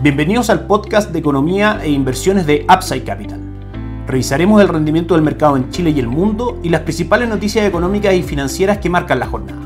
Bienvenidos al podcast de economía e inversiones de Upside Capital. Revisaremos el rendimiento del mercado en Chile y el mundo y las principales noticias económicas y financieras que marcan la jornada.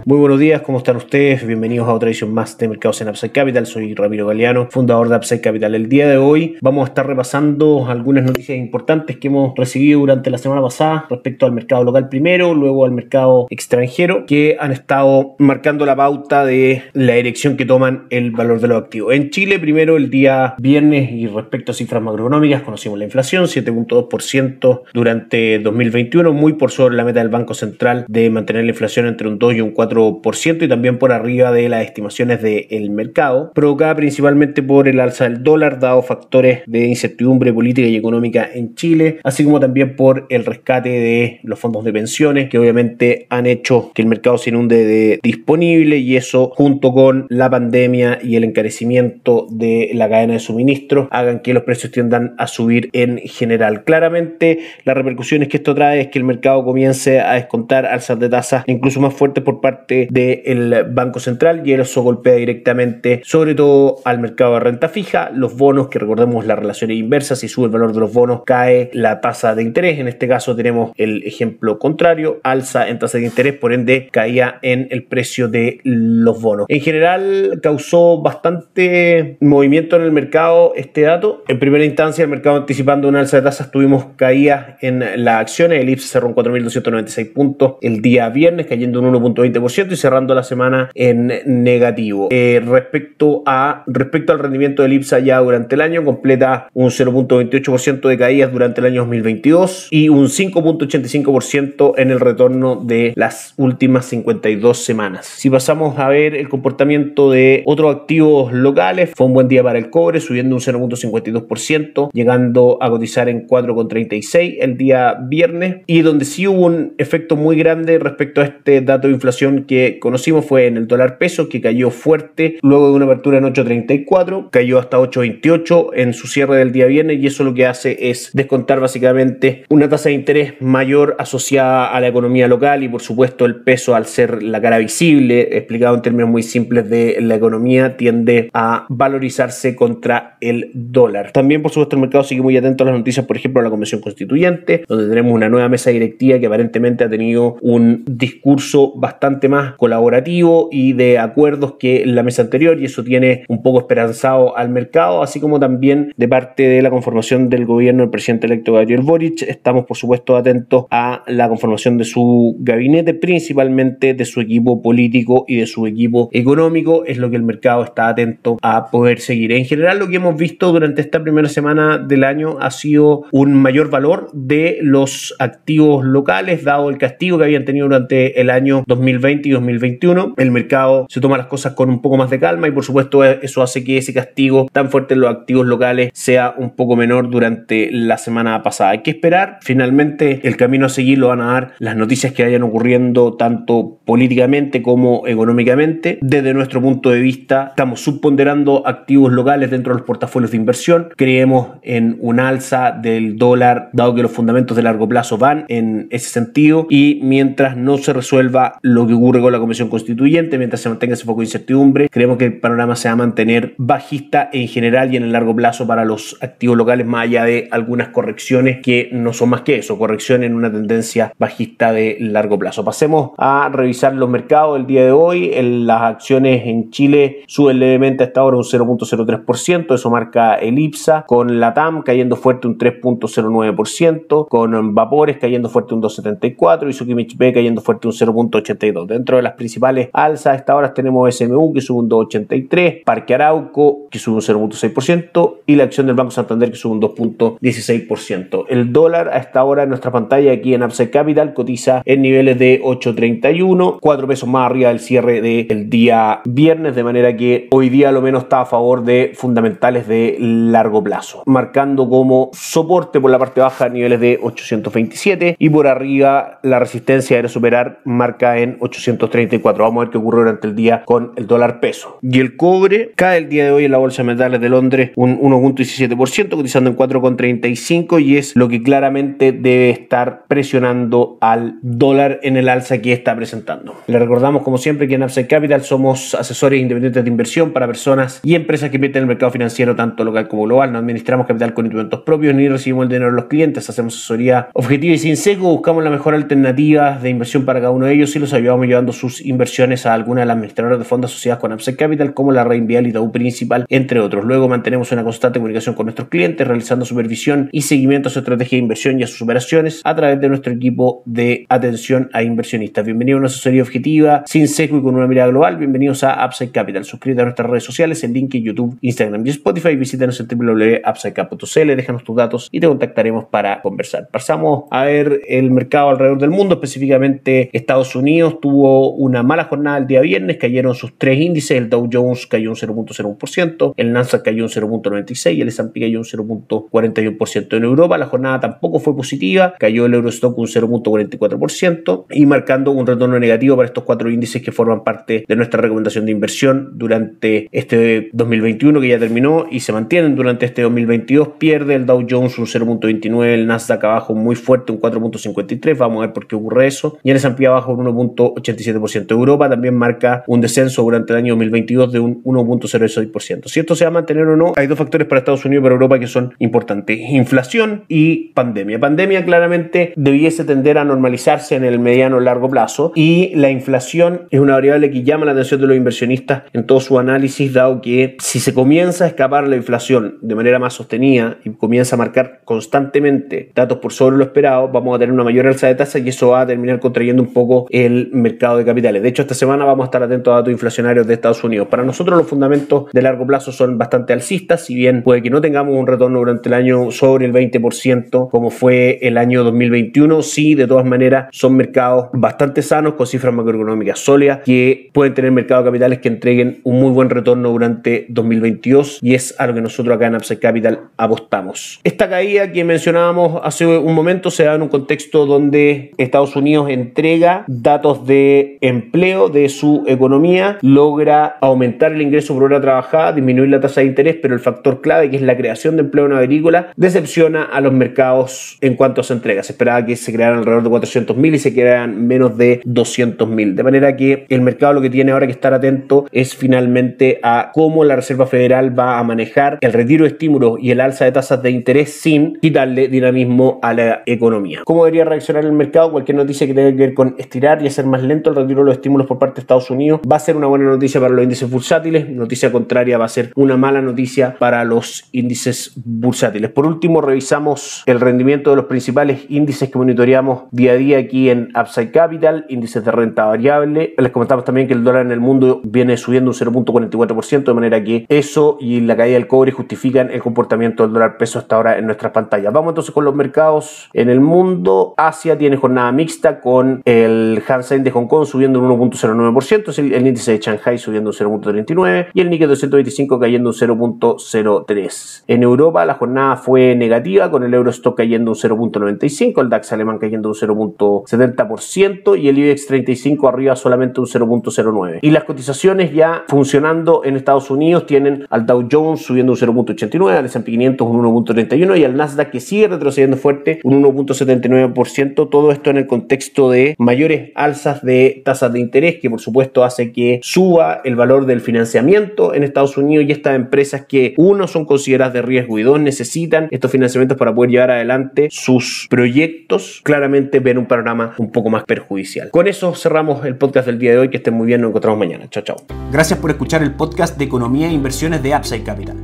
Muy buenos días, ¿cómo están ustedes? Bienvenidos a otra edición más de Mercados en Upside Capital. Soy Ramiro Galeano, fundador de Upside Capital. El día de hoy vamos a estar repasando algunas noticias importantes que hemos recibido durante la semana pasada respecto al mercado local primero, luego al mercado extranjero, que han estado marcando la pauta de la dirección que toman el valor de los activos. En Chile, primero el día viernes, y respecto a cifras macroeconómicas, conocimos la inflación, 7.2% durante 2021, muy por sobre la meta del Banco Central de mantener la inflación entre un 2 y un 4%, y también por arriba de las estimaciones del mercado, provocada principalmente por el alza del dólar, dado factores de incertidumbre política y económica en Chile, así como también por el rescate de los fondos de pensiones, que obviamente han hecho que el mercado se inunde de disponible, y eso, junto con la pandemia y el encarecimiento de la cadena de suministro, hagan que los precios tiendan a subir en general. Claramente, las repercusiones que esto trae es que el mercado comience a descontar alzas de tasas incluso más fuertes por parte del Banco Central, y eso golpea directamente sobre todo al mercado de renta fija, los bonos, que recordemos las relaciones inversas: si sube el valor de los bonos, cae la tasa de interés. En este caso tenemos el ejemplo contrario, alza en tasa de interés, por ende caía en el precio de los bonos. En general causó bastante movimiento en el mercado este dato. En primera instancia, el mercado anticipando una alza de tasas, tuvimos caídas en las acciones. El IPSA cerró en 4.296 puntos el día viernes, cayendo un 1.20% y cerrando la semana en negativo. Respecto al rendimiento del IPSA ya durante el año, completa un 0.28% de caídas durante el año 2022 y un 5.85% en el retorno de las últimas 52 semanas. Si pasamos a ver el comportamiento de otros activos locales, fue un buen día para el cobre, subiendo un 0.52%, llegando a cotizar en 4.36 el día viernes, y donde sí hubo un efecto muy grande respecto a este dato de inflación que conocimos fue en el dólar peso, que cayó fuerte luego de una apertura en 8.34, cayó hasta 8.28 en su cierre del día viernes, y eso lo que hace es descontar básicamente una tasa de interés mayor asociada a la economía local, y por supuesto el peso, al ser la cara visible, explicado en términos muy simples de la economía, tiende a valorizarse contra el dólar. También por supuesto el mercado sigue muy atento a las noticias, por ejemplo a la Convención Constituyente, donde tenemos una nueva mesa directiva que aparentemente ha tenido un discurso bastante más colaborativo y de acuerdos que la mesa anterior, y eso tiene un poco esperanzado al mercado, así como también de parte de la conformación del gobierno del presidente electo Gabriel Boric. Estamos por supuesto atentos a la conformación de su gabinete, principalmente de su equipo político y de su equipo económico. Es lo que el mercado está atento a poder seguir. En general, lo que hemos visto durante esta primera semana del año ha sido un mayor valor de los activos locales, dado el castigo que habían tenido durante el año 2020 y 2021. El mercado se toma las cosas con un poco más de calma, y por supuesto eso hace que ese castigo tan fuerte en los activos locales sea un poco menor durante la semana pasada. Hay que esperar. Finalmente el camino a seguir lo van a dar las noticias que vayan ocurriendo, tanto políticamente como económicamente. Desde nuestro punto de vista, estamos subponderando activos locales dentro de los portafolios de inversión. Creemos en un alza del dólar, dado que los fundamentos de largo plazo van en ese sentido, y mientras no se resuelva lo que ocurre con la Convención Constituyente, mientras se mantenga ese foco de incertidumbre, creemos que el panorama se va a mantener bajista en general y en el largo plazo para los activos locales, más allá de algunas correcciones que no son más que eso, corrección en una tendencia bajista de largo plazo. Pasemos a revisar los mercados el día de hoy. Las acciones en Chile suben levemente hasta ahora un 0.03%, eso marca el IPSA, con la TAM cayendo fuerte un 3.09%, con Vapores cayendo fuerte un 2.74% y Sukimich B cayendo fuerte un 0.82%. Dentro de las principales alzas a esta hora tenemos SMU, que sube un 2.83%, Parque Arauco, que sube un 0.6%, y la acción del Banco Santander, que sube un 2.16%. El dólar a esta hora en nuestra pantalla aquí en Upside Capital cotiza en niveles de 8.31, 4 pesos más arriba del cierre del día viernes, de manera que hoy día lo menos está a favor de fundamentales de largo plazo, marcando como soporte por la parte baja niveles de 827, y por arriba la resistencia era superar marca en 800 434. Vamos a ver qué ocurre durante el día con el dólar peso. Y el cobre cae el día de hoy en la Bolsa de Metales de Londres un 1.17%, cotizando en 4.35, y es lo que claramente debe estar presionando al dólar en el alza que está presentando. Le recordamos, como siempre, que en Upside Capital somos asesores independientes de inversión para personas y empresas que invierten en el mercado financiero tanto local como global. No administramos capital con instrumentos propios ni recibimos el dinero de los clientes. Hacemos asesoría objetiva y sin sesgo. Buscamos la mejor alternativa de inversión para cada uno de ellos y los ayudamos llevando sus inversiones a alguna de las administradoras de fondos asociadas con Upside Capital, como la Reinvial y Itaú Principal, entre otros. Luego mantenemos una constante comunicación con nuestros clientes, realizando supervisión y seguimiento a su estrategia de inversión y a sus operaciones a través de nuestro equipo de atención a inversionistas. Bienvenidos a una asesoría objetiva, sin sesgo y con una mirada global. Bienvenidos a Upside Capital. Suscríbete a nuestras redes sociales, en LinkedIn, YouTube, Instagram y Spotify. Visítanos en www.upsidecap.cl, déjanos tus datos y te contactaremos para conversar. Pasamos a ver el mercado alrededor del mundo, específicamente Estados Unidos. Tuvo una mala jornada el día viernes, cayeron sus tres índices. El Dow Jones cayó un 0.01%, el Nasdaq cayó un 0.96% y el S&P cayó un 0.41%. En Europa la jornada tampoco fue positiva, cayó el Eurostock un 0.44% y marcando un retorno negativo para estos cuatro índices que forman parte de nuestra recomendación de inversión durante este 2021 que ya terminó y se mantienen durante este 2022. Pierde el Dow Jones un 0.29%, el Nasdaq abajo muy fuerte un 4.53%, vamos a ver por qué ocurre eso, y el S&P abajo un 1.87%. Europa también marca un descenso durante el año 2022 de un 1.06%. Si esto se va a mantener o no, hay dos factores para Estados Unidos y para Europa que son importantes: inflación y pandemia. Pandemia claramente debiese tender a normalizarse en el mediano o largo plazo, y la inflación es una variable que llama la atención de los inversionistas en todo su análisis, dado que si se comienza a escapar la inflación de manera más sostenida y comienza a marcar constantemente datos por sobre lo esperado, vamos a tener una mayor alza de tasas y eso va a terminar contrayendo un poco el mercado de capitales. De hecho, esta semana vamos a estar atentos a datos inflacionarios de Estados Unidos. Para nosotros los fundamentos de largo plazo son bastante alcistas, si bien puede que no tengamos un retorno durante el año sobre el 20% como fue el año 2021, sí, de todas maneras son mercados bastante sanos con cifras macroeconómicas sólidas que pueden tener mercados de capitales que entreguen un muy buen retorno durante 2022, y es a lo que nosotros acá en Upside Capital apostamos. Esta caída que mencionábamos hace un momento se da en un contexto donde Estados Unidos entrega datos de empleo de su economía, logra aumentar el ingreso por hora trabajada, disminuir la tasa de interés, pero el factor clave, que es la creación de empleo no agrícola, decepciona a los mercados en cuanto a su entrega. Se esperaba que se crearan alrededor de 400.000 y se crearan menos de 200.000, de manera que el mercado lo que tiene ahora que estar atento es finalmente a cómo la Reserva Federal va a manejar el retiro de estímulos y el alza de tasas de interés sin quitarle dinamismo a la economía. ¿Cómo debería reaccionar el mercado? Cualquier noticia que tenga que ver con estirar y hacer más lento el retiro de los estímulos por parte de Estados Unidos va a ser una buena noticia para los índices bursátiles. Noticia contraria va a ser una mala noticia para los índices bursátiles. Por último, revisamos el rendimiento de los principales índices que monitoreamos día a día aquí en Upside Capital, índices de renta variable. Les comentamos también que el dólar en el mundo viene subiendo un 0.44%, de manera que eso y la caída del cobre justifican el comportamiento del dólar peso hasta ahora en nuestras pantallas. Vamos entonces con los mercados en el mundo. Asia tiene jornada mixta con el Hansen de Hong Kong subiendo un 1.09%, el índice de Shanghai subiendo un 0.39% y el Nikkei 225 cayendo un 0.03%. En Europa la jornada fue negativa con el Eurostock cayendo un 0.95%, el DAX alemán cayendo un 0.70% y el IBEX 35 arriba solamente un 0.09%. Y las cotizaciones ya funcionando en Estados Unidos tienen al Dow Jones subiendo un 0.89%, al S&P 500 un 1.31% y al Nasdaq que sigue retrocediendo fuerte un 1.79%. Todo esto en el contexto de mayores alzas de tasas de interés, que por supuesto hace que suba el valor del financiamiento en Estados Unidos, y estas empresas que uno son consideradas de riesgo y dos necesitan estos financiamientos para poder llevar adelante sus proyectos, claramente ven un panorama un poco más perjudicial. Con eso cerramos el podcast del día de hoy. Que estén muy bien, nos encontramos mañana. Chao, chao. Gracias por escuchar el podcast de Economía e Inversiones de Upside Capital.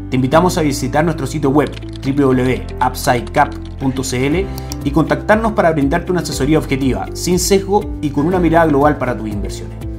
Te invitamos a visitar nuestro sitio web www.upsidecap.cl y contactarnos para brindarte una asesoría objetiva, sin sesgo y con una mirada global para tus inversiones.